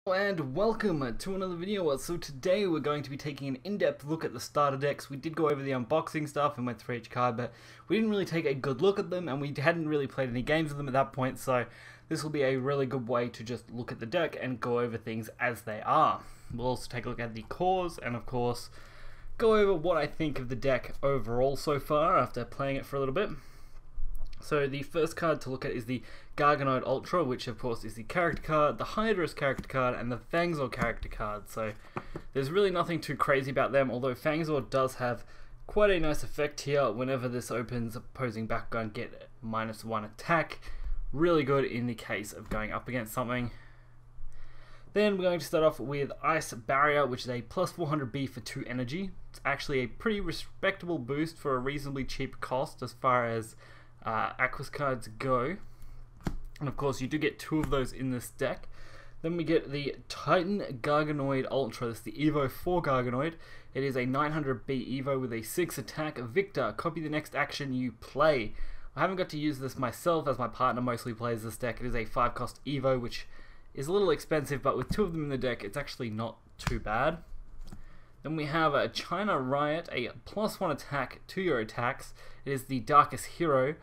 And welcome to another video. So today we're going to be taking an in-depth look at the starter decks. We did go over the unboxing stuff and went through each card, but we didn't really take a good look at them, and we hadn't really played any games with them at that point, so this will be a really good way to just look at the deck and go over things as they are. We'll also take a look at the cores, and of course go over what I think of the deck overall so far after playing it for a little bit. So the first card to look at is the Garganoid Ultra, which of course is the character card, the Hydra's character card, and the Fangzor character card. So there's really nothing too crazy about them, although Fangzor does have quite a nice effect here. Whenever this opens, opposing Bakugan get -1 attack. Really good in the case of going up against something. Then we're going to start off with Ice Barrier, which is a +400B for 2 energy. It's actually a pretty respectable boost for a reasonably cheap cost as far as Aquos cards go, and of course you do get 2 of those in this deck. Then we get the Titan Garganoid Ultra. This is the Evo 4 Garganoid. It is a 900B Evo with a 6 attack. Victor, copy the next action you play. I haven't got to use this myself as my partner mostly plays this deck. It is a 5 cost Evo, which is a little expensive, but with 2 of them in the deck it's actually not too bad. Then we have a China Riot, a +1 attack to your attacks. It is the Darkest Hero.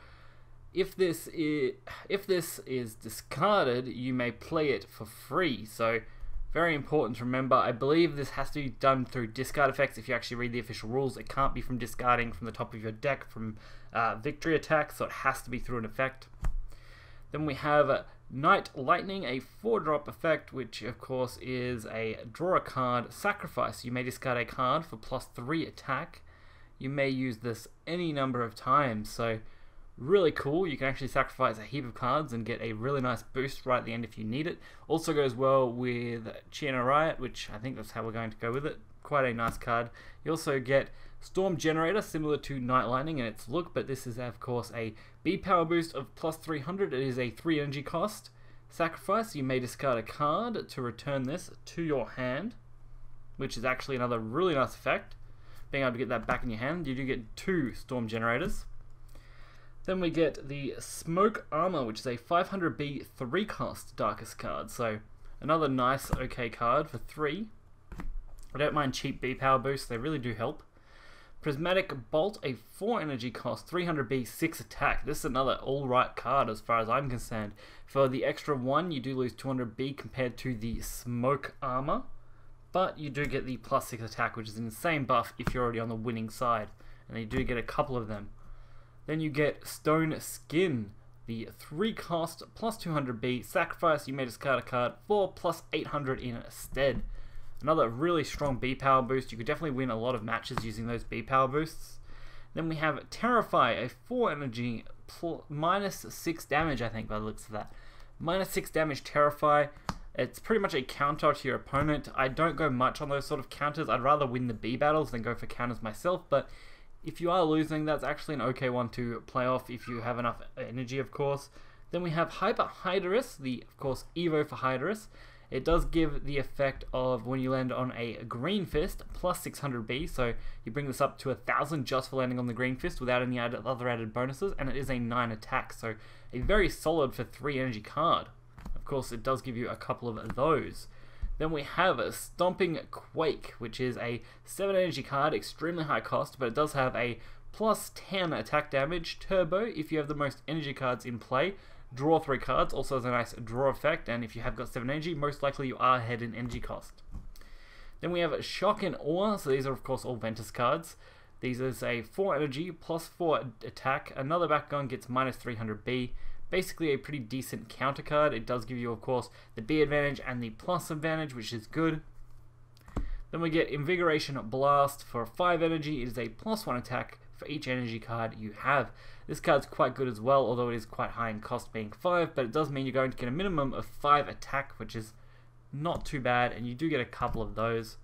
If this is discarded, you may play it for free. So very important to remember. I believe this has to be done through discard effects. If you actually read the official rules, it can't be from discarding from the top of your deck from victory attacks, so it has to be through an effect. Then we have Night Lightning, a 4-drop effect, which of course is a draw a card, sacrifice. You may discard a card for +3 attack. You may use this any number of times, so really cool. You can actually sacrifice a heap of cards and get a really nice boost right at the end if you need it. Also goes well with China Riot, which I think that's how we're going to go with it. Quite a nice card. You also get Storm Generator, similar to Night Lightning in its look, but this is of course a B power boost of +300. It is a 3 energy cost. Sacrifice, you may discard a card to return this to your hand, which is actually another really nice effect. Being able to get that back in your hand, you do get 2 Storm Generators. Then we get the Smoke Armor, which is a 500B 3 cost Darkest card. So another nice okay card for 3. I don't mind cheap B power boosts, they really do help. Prismatic Bolt, a 4 energy cost, 300B 6 attack. This is another alright card as far as I'm concerned. For the extra 1, you do lose 200B compared to the Smoke Armor, but you do get the +6 attack, which is an insane buff if you're already on the winning side, and you do get a couple of them. Then you get Stone Skin, the 3 cost +200B, sacrifice, you may discard a card for +800 instead. Another really strong B power boost. You could definitely win a lot of matches using those B power boosts. Then we have Terrify, a 4 energy, -6 damage, I think, by the looks of that. -6 damage Terrify. It's pretty much a counter to your opponent. I don't go much on those sort of counters. I'd rather win the B battles than go for counters myself, but if you are losing, that's actually an okay one to play off if you have enough energy, of course. Then we have Hyper Hydra's, the, of course, Evo for Hydra's. It does give the effect of when you land on a Green Fist, +600B, so you bring this up to 1000 just for landing on the Green Fist without any other added bonuses, and it is a 9 attack, so a very solid for 3 energy card. Of course, it does give you a couple of those. Then we have a Stomping Quake, which is a 7 energy card, extremely high cost, but it does have a +10 attack damage turbo if you have the most energy cards in play. Draw 3 cards, also has a nice draw effect, and if you have got 7 energy, most likely you are ahead in energy cost. Then we have Shock and Awe, so these are of course all Ventus cards. These is a 4 energy, +4 attack, another Bakugan gets -300B. Basically a pretty decent counter card. It does give you of course the B advantage and the plus advantage, which is good. Then we get Invigoration Blast for 5 energy. It is a +1 attack for each energy card you have. This card's quite good as well, although it is quite high in cost being 5, but it does mean you're going to get a minimum of 5 attack, which is not too bad, and you do get a couple of those.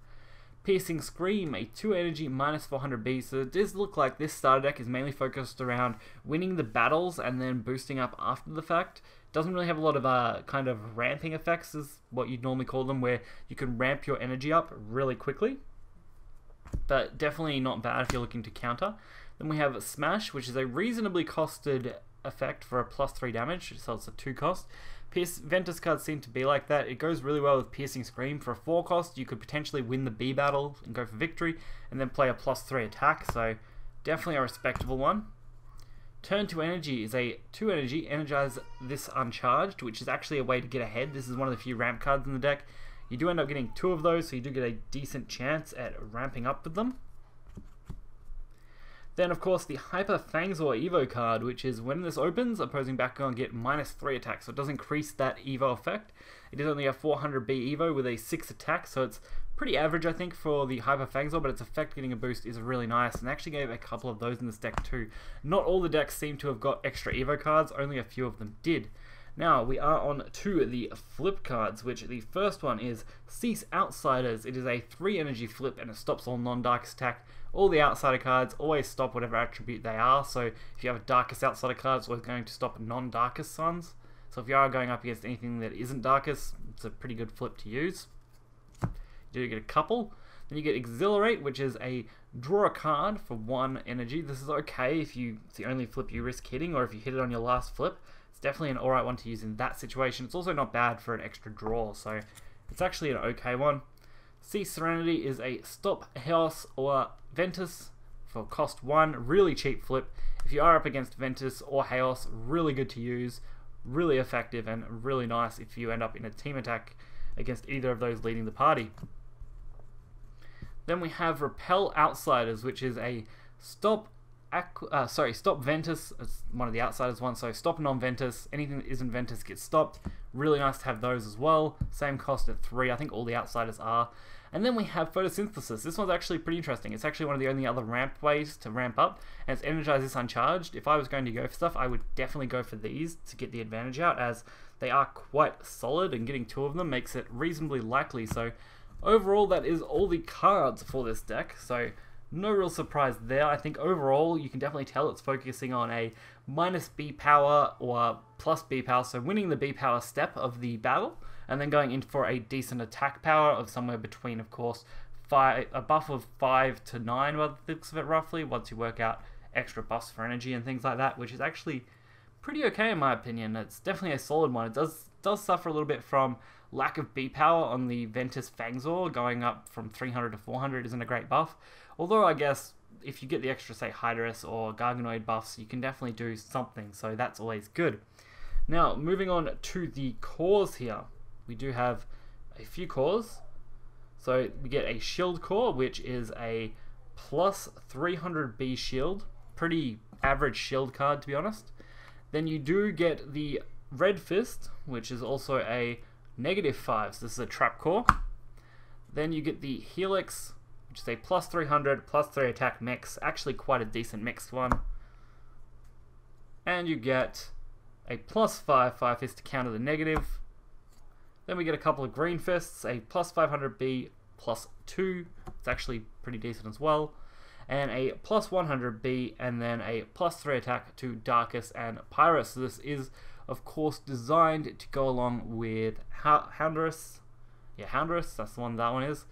Piercing Scream, a 2 energy, -400B, so it does look like this starter deck is mainly focused around winning the battles and then boosting up after the fact. Doesn't really have a lot of kind of ramping effects, is what you'd normally call them, where you can ramp your energy up really quickly, but definitely not bad if you're looking to counter. Then we have Smash, which is a reasonably costed effect for a +3 damage, so it's a 2 cost. Ventus cards seem to be like that. It goes really well with Piercing Scream. For a 4 cost, you could potentially win the B battle and go for victory, and then play a +3 attack, so definitely a respectable one. Turn to Energy is a 2 energy, energize this uncharged, which is actually a way to get ahead. This is one of the few ramp cards in the deck. You do end up getting 2 of those, so you do get a decent chance at ramping up with them. Then, of course, the Hyper Fangzor Evo card, which is when this opens, opposing Bakugan get -3 attack, so it does increase that Evo effect. It is only a 400B Evo with a 6 attack, so it's pretty average, I think, for the Hyper Fangzor, but its effect getting a boost is really nice, and I actually gave a couple of those in this deck too. Not all the decks seem to have got extra Evo cards, only a few of them did. Now, we are on to the flip cards, which the first one is Cease Outsiders. It is a 3 energy flip, and it stops all non-Darkest attack. All the Outsider cards always stop whatever attribute they are, so if you have a Darkest Outsider card, it's always going to stop non-Darkest ones. So if you are going up against anything that isn't Darkest, it's a pretty good flip to use. You do get a couple. Then you get Exhilarate, which is a draw a card for 1 energy. This is okay if it's the only flip you risk hitting, or if you hit it on your last flip. It's definitely an alright one to use in that situation. It's also not bad for an extra draw, so it's actually an okay one. Cease Serenity is a stop Chaos or Ventus for cost 1. Really cheap flip. If you are up against Ventus or Chaos, really good to use, really effective, and really nice if you end up in a team attack against either of those leading the party. Then we have Repel Outsiders, which is a stop Ventus. It's one of the Outsiders ones, so stop non-Ventus. Anything that isn't Ventus gets stopped. Really nice to have those as well. Same cost at 3. I think all the Outsiders are. And then we have Photosynthesis. This one's actually pretty interesting. It's actually one of the only other ramp ways to ramp up, and it's Energize This Uncharged. If I was going to go for stuff, I would definitely go for these to get the advantage out, as they are quite solid, and getting 2 of them makes it reasonably likely. So overall, that is all the cards for this deck, so no real surprise there. I think overall, you can definitely tell it's focusing on a -B power or +B power, so winning the B power step of the battle, and then going in for a decent attack power of somewhere between, of course, a buff of 5 to 9 by the looks of it roughly, once you work out extra buffs for energy and things like that, which is actually pretty okay in my opinion. It's definitely a solid one. It does suffer a little bit from lack of B power on the Ventus Fangzor. Going up from 300 to 400 isn't a great buff, although I guess if you get the extra, say, Hydrus or Garganoid buffs, you can definitely do something, so that's always good. Now, moving on to the cores here. We do have a few cores. So we get a shield core, which is a +300B shield. Pretty average shield card, to be honest. Then you do get the Red Fist, which is also a -5, so this is a trap core. Then you get the Helix, which is a +300, +3 attack mix, actually quite a decent mixed one. And you get a +5 fist to counter the negative. Then we get a couple of Green Fists, a +500B, +2, it's actually pretty decent as well. And a +100B, and then a +3 attack to Darkest and Pyrus. So this is, of course, designed to go along with Houndrus. Yeah, Houndrus, that's the one that one is.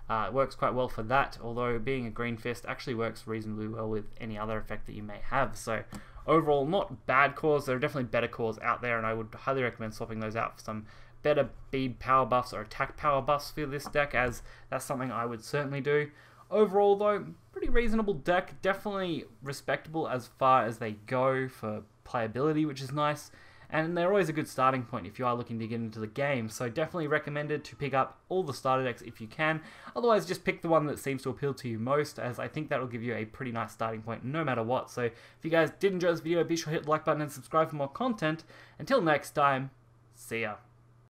It works quite well for that, although being a Green Fist actually works reasonably well with any other effect that you may have. So overall, not bad cores. There are definitely better cores out there, and I would highly recommend swapping those out for some better bead power buffs or attack power buffs for this deck, as that's something I would certainly do. Overall, though, pretty reasonable deck. Definitely respectable as far as they go for playability, which is nice. And they're always a good starting point if you are looking to get into the game. So definitely recommended to pick up all the starter decks if you can. Otherwise, just pick the one that seems to appeal to you most, as I think that will give you a pretty nice starting point no matter what. So if you guys did enjoy this video, be sure to hit the like button and subscribe for more content. Until next time, see ya.